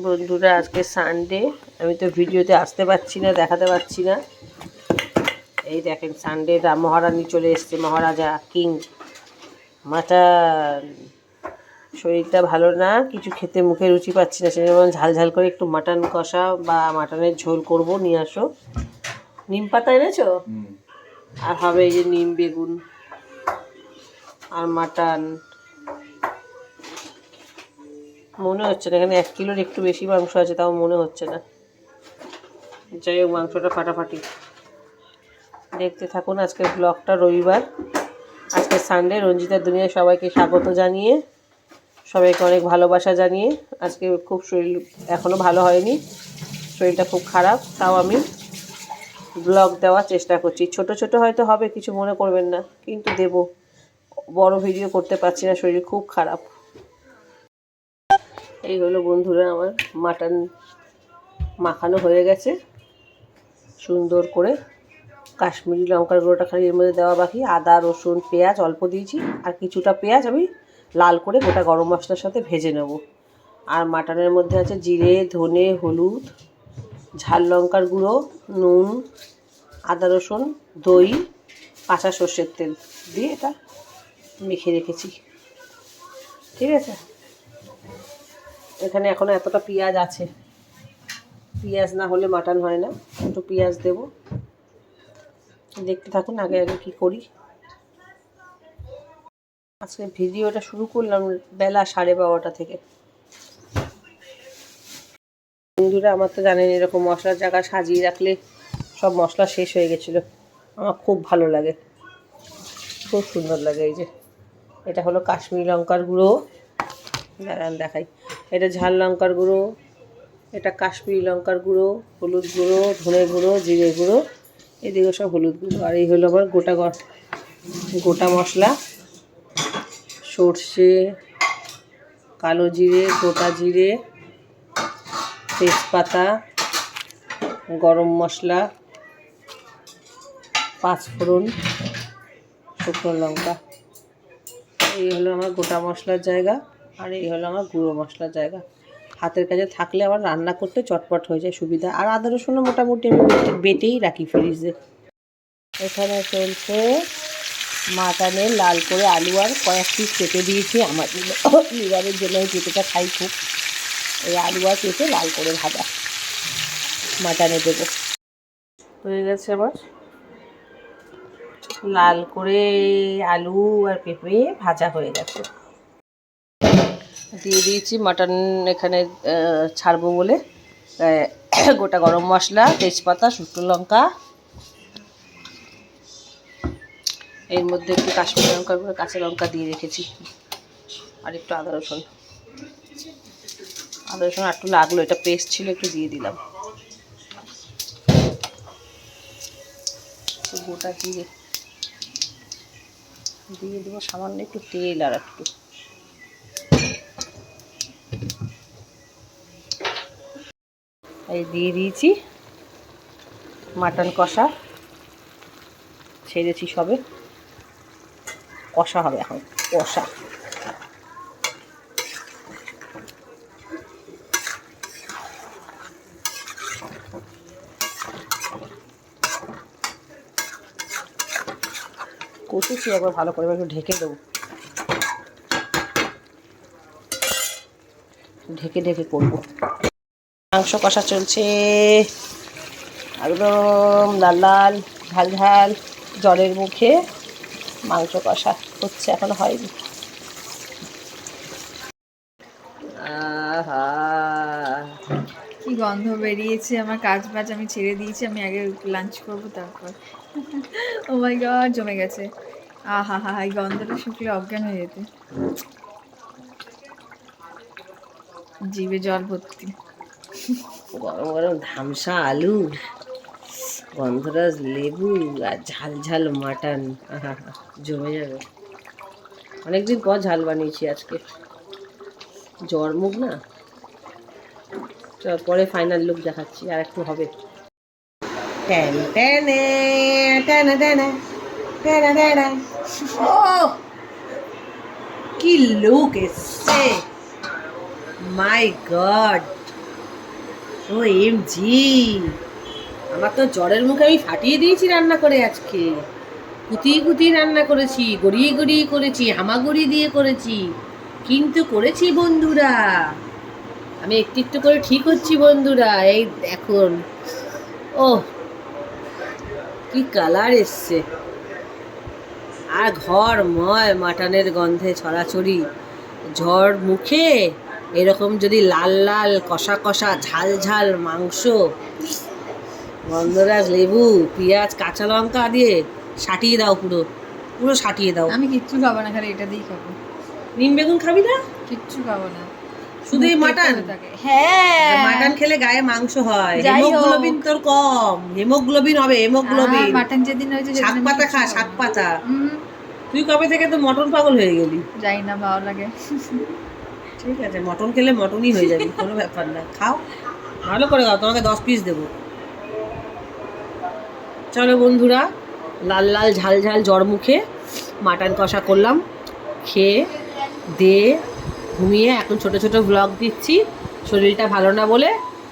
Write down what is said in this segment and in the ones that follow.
বন্ধুরা, আজকে সানডে। আমি তো ভিডিওতে আসতে পারছি না, দেখাতে পারছি না। এই দেখেন, সানডে মহারানী চলে এসছে, মহারাজা কিং মাটন। শরীরটা ভালো না, কিছু খেতে মুখে রুচি পাচ্ছি না, সেই জন্য ঝাল ঝাল করে একটু মাটন কষা বা মাটনের ঝোল করব। নিয়ে আসো। নিম পাতা এনেছো? আর হবে এই যে নিম বেগুন আর মাটন। মনে হচ্ছে না, এখানে 1 কিলোর একটু বেশি মাংস আছে, তাও মনে হচ্ছে না। যাই হোক, মাংসটা ফাটাফাটি। দেখতে থাকুন আজকের ব্লগটা। রবিবার, আজকে সানডে। রঞ্জিতার দুনিয়ায় সবাইকে স্বাগত জানিয়ে, সবাইকে অনেক ভালোবাসা জানিয়ে। আজকে খুব শরীর এখনও ভালো হয়নি, শরীরটা খুব খারাপ, তাও আমি ব্লগ দেওয়ার চেষ্টা করছি। ছোট ছোট হয়তো হবে, কিছু মনে করবেন না, কিন্তু দেব। বড় ভিডিও করতে পারছি না, শরীর খুব খারাপ। এই হলো বন্ধুরা, আমার মাটন মাখানো হয়ে গেছে সুন্দর করে। কাশ্মীরি লঙ্কার গুঁড়োটা খালি এর মধ্যে দেওয়া বাকি। আদা, রসুন, পেঁয়াজ অল্প দিয়েছি, আর কিছুটা পেঁয়াজ আমি লাল করে গোটা গরম মশলার সাথে ভেজে নেব। আর মাটনের মধ্যে আছে জিরে, ধনে, হলুদ, ঝাল লঙ্কার গুঁড়ো, নুন, আদা, রসুন, দই, কাঁচা সর্ষের তেল দিয়ে এটা মেখে রেখেছি। ঠিক আছে, এখানে এখনও এতটা পেঁয়াজ আছে, পেঁয়াজ না হলে মাটন হয় না। একটু পেঁয়াজ দেব। দেখতে থাকুন আগে আগে কী করি। আজকে ভিডিওটা শুরু করলাম বেলা 12:30 থেকে। বন্ধুরা, আমার তো জানেন, এরকম মশলার জায়গা সাজিয়ে রাখলে সব মশলা শেষ হয়ে গেছিলো। আমার খুব ভালো লাগে, খুব সুন্দর লাগে। এই যে এটা হলো কাশ্মীরি লঙ্কার গুঁড়ো, দাঁড়ান দেখাই। এটা ঝাল লঙ্কার গুঁড়ো, এটা কাশ্মীরি লঙ্কার গুঁড়ো, হলুদ গুঁড়ো, ধনে গুঁড়ো, জিরে গুঁড়ো, এদিকে সব হলুদ গুঁড়ো। আর এই হলো আমার গোটা মশলা, সর্ষে, কালো জিরে, গোটা জিরে, তেজপাতা, গরম মশলা, পাঁচফোড়ন, শুকনো লঙ্কা। এই হলো আমার গোটা মশলার জায়গা, আর এই হলো আমার গুঁড়ো মশলার জায়গা। হাতের কাছে থাকলে আমার রান্না করতে চটপট হয়ে যায়, সুবিধা। আর আদা রসুনও মোটামুটি আমি বেটেই রাখি ফ্রিজে। এখানে চলছে মাটনে লাল করে আলু আর কয়েক পিস পেঁপে দিয়েছি আমার জন্য, লিভারের জন্য আমি পেঁপেটা খাই খুব। এই আলু আর পেঁপে লাল করে ভাজা মাটনে দেবো। হয়ে গেছে আমার লাল করে আলু আর পেঁপে ভাজা হয়ে গেছে। দিয়ে দিয়েছি মাটন এখানে ছাড়বো বলে গোটা গরম মশলা, তেজপাতা, শুকনো লঙ্কা, এর মধ্যে একটু কাশ্মীরি লঙ্কার গুঁড়ো, কাঁচা লঙ্কা দিয়ে রেখেছি, আর একটু আদা রসুন। আদা রসুন একটু লাগলো, এটা পেস্ট ছিল, একটু দিয়ে দিলাম। গোটা জিরে দিয়ে দেবো, সামান্য একটু তেল আর একটু। এই দিয়ে দিয়েছি মাটন কষা, ছেড়েছি সবে, কষা হবে এখন, কষা। কষেছি একবার ভালো করে, একটু ঢেকে দেবো, ঢেকে ঢেকে করবো। মাংস কষা চলছে একদম লাল লাল, ঝাল ঝাল, জলের মুখে মাংস কষা হচ্ছে, এখনো হয়নি। আহা, কি গন্ধ বেরিয়েছে! আমার কাজ বাজ আমি ছেড়ে দিয়েছি, আমি আগে লাঞ্চ করবো তারপর। ও মাই গড, জমে গেছে। আহা হা, এই গন্ধটা শুকলে অজ্ঞান হয়ে যেতে, জিভে জল ভর্তি। গরম গরম ধামসা আলু, গন্ধরাজ লেবু আর ঝাল ঝাল মাটন, আহা হা, জমে যাবে। অনেকদিন পর ঝাল বানিয়েছি আজকে, জ্বর মুখ না। চল পরে ফাইনাল লুক দেখাচ্ছি, আর একটু হবে। ট্যান ট্যানে ট্যানা ট্যানা ট্যানা ট্যানা। ও কি লুক এসছে, মাই গড! ও এম জি, আমার তো জ্বরের মুখে আমি ফাটিয়ে দিয়েছি রান্না করে আজকে। কুতিয়ে কুতিয়ে রান্না করেছি, গড়িয়ে গড়িয়ে করেছি, হামাগুড়ি দিয়ে করেছি, কিন্তু করেছি বন্ধুরা। আমি একটু একটু করে ঠিক হচ্ছি বন্ধুরা। এই দেখুন, ও কি কালার এসছে, আর ঘর ময় মাটনের গন্ধে ছড়াছড়ি। ঝড় মুখে এরকম যদি লাল লাল কষা কষা ঝাল ঝাল মাংস, গন্ধরাজ লেবু পেঁয়াজ কাঁচা লঙ্কা দিয়ে সাটিয়ে দাও, পুরো পুরো সাটিয়ে দাও। আমি কিচ্ছু খাবো না, খালি এটা দিয়েই খাবো। নিম বেগুন খাবি না? কিচ্ছু খাবো না, শুধু এই মুখ মাটন? পেটে থাকে। হ্যাঁ, মাটন খেলে গায়ে মাংস হয়, যাই হোক। হেমোগ্লোবিন তোর কম, হেমোগ্লোবিন হবে, হেমোগ্লোবিন। মাটন যেদিন হয়েছে সেদিন শাক আমি পাতা কিচ্ছু খা, খাবো শাক না। পাতা। হুম, তুই কবে থেকে তো মটন পাগল হয়ে গেলি? যাই না, ভালো লাগে। ঠিক আছে, মটন খেলে মটনই হয়ে যাবি, কোনো ব্যাপার না। খাও, ভালো করে খাও, তোমাকে 10 পিস দেবো। চলো বন্ধুরা, লাল লাল ঝাল ঝাল জ্বর মুখে মাটন কষা করলাম, খেয়ে দে ঘুমিয়ে এখন ছোট ছোট ব্লগ দিচ্ছি। শরীরটা ভালো না বলে,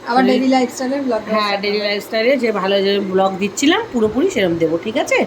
আবার ডেইলি লাইফস্টাইলের ব্লগ। হ্যাঁ ডেইলি লাইফস্টাইলে যে ভালো যে ব্লগ দিচ্ছিলাম পুরোপুরি সেরকম দেবো, ঠিক আছে?